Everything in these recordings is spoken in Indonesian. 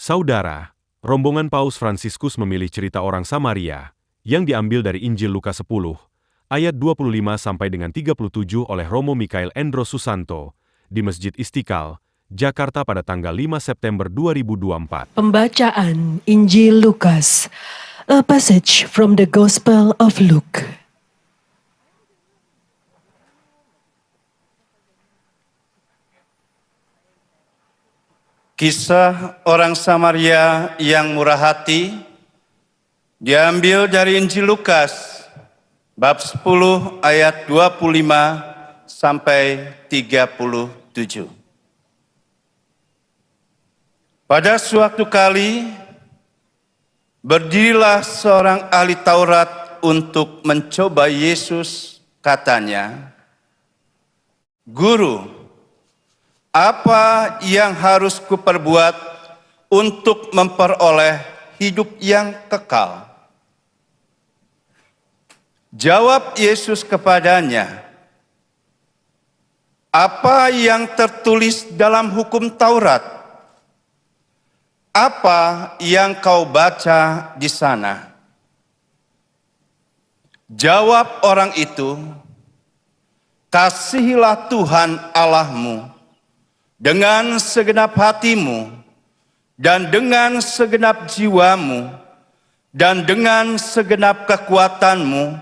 Saudara, rombongan Paus Fransiskus memilih cerita orang Samaria yang diambil dari Injil Lukas 10, ayat 25 sampai dengan 37 oleh Romo Mikael Endro Susanto di Masjid Istiqlal, Jakarta pada tanggal 5 September 2024. Pembacaan Injil Lukas, a passage from the Gospel of Luke. Kisah orang Samaria yang murah hati diambil dari Injil Lukas bab 10 ayat 25 sampai 37. Pada suatu kali berdirilah seorang ahli Taurat untuk mencoba Yesus, katanya, "Guru, apa yang harus kuperbuat untuk memperoleh hidup yang kekal?" Jawab Yesus kepadanya, "Apa yang tertulis dalam hukum Taurat? Apa yang kau baca di sana?" Jawab orang itu, "Kasihilah Tuhan Allahmu dengan segenap hatimu, dan dengan segenap jiwamu, dan dengan segenap kekuatanmu,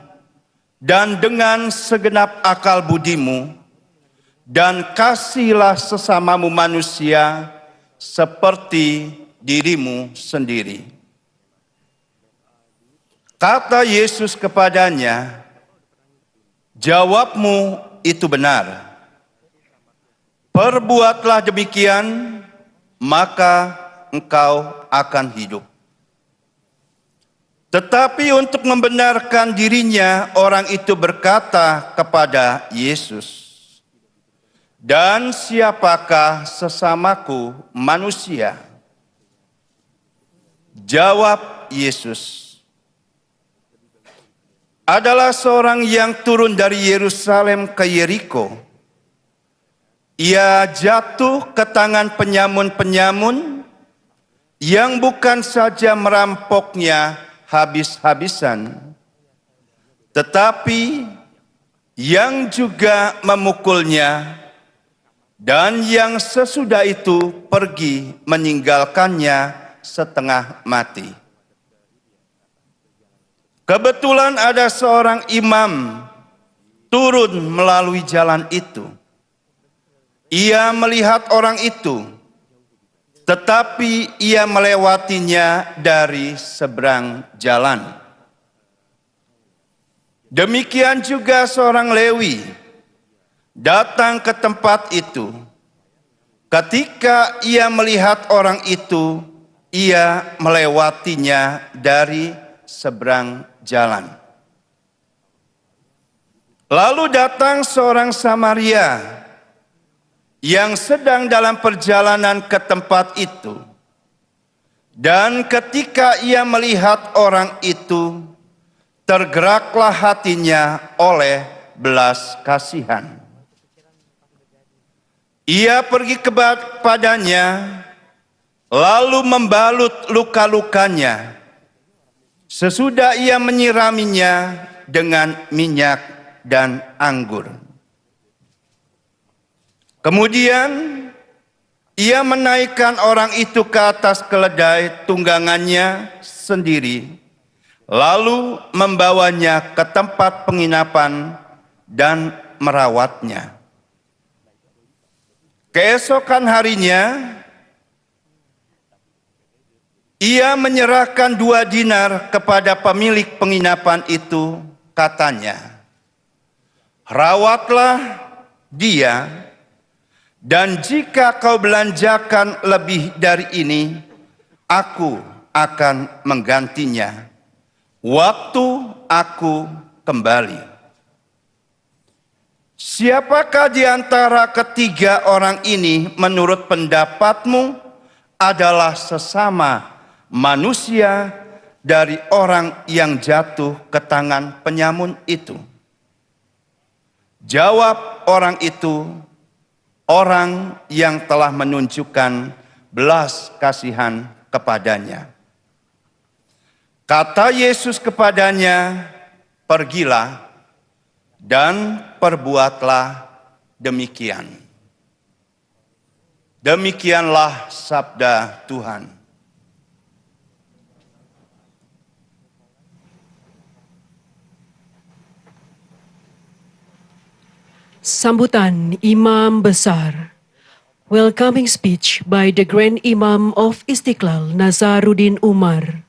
dan dengan segenap akal budimu, dan kasihilah sesamamu manusia seperti dirimu sendiri." Kata Yesus kepadanya, "Jawabmu itu benar. Perbuatlah demikian, maka engkau akan hidup." Tetapi untuk membenarkan dirinya, orang itu berkata kepada Yesus, "Dan siapakah sesamaku manusia?" Jawab Yesus, "Adalah seorang yang turun dari Yerusalem ke Yeriko. Ia jatuh ke tangan penyamun-penyamun yang bukan saja merampoknya habis-habisan, tetapi yang juga memukulnya, dan yang sesudah itu pergi meninggalkannya setengah mati. Kebetulan ada seorang imam turun melalui jalan itu. Ia melihat orang itu, tetapi ia melewatinya dari seberang jalan. Demikian juga seorang Lewi datang ke tempat itu. Ketika ia melihat orang itu, ia melewatinya dari seberang jalan. Lalu datang seorang Samaria yang sedang dalam perjalanan ke tempat itu. Dan ketika ia melihat orang itu, tergeraklah hatinya oleh belas kasihan. Ia pergi kepadanya, lalu membalut luka-lukanya. Sesudah ia menyiraminya dengan minyak dan anggur. Kemudian ia menaikkan orang itu ke atas keledai tunggangannya sendiri, lalu membawanya ke tempat penginapan dan merawatnya. Keesokan harinya, ia menyerahkan 2 dinar kepada pemilik penginapan itu, katanya, "Rawatlah dia, dan jika kau belanjakan lebih dari ini, aku akan menggantinya waktu aku kembali." Siapakah di antara ketiga orang ini menurut pendapatmu adalah sesama manusia dari orang yang jatuh ke tangan penyamun itu? Jawab orang itu, "Orang yang telah menunjukkan belas kasihan kepadanya. Kata Yesus kepadanya, "Pergilah dan perbuatlah demikian." Demikianlah sabda Tuhan. Sambutan Imam Besar. Welcoming speech by the Grand Imam of Istiqlal, Nazaruddin Umar.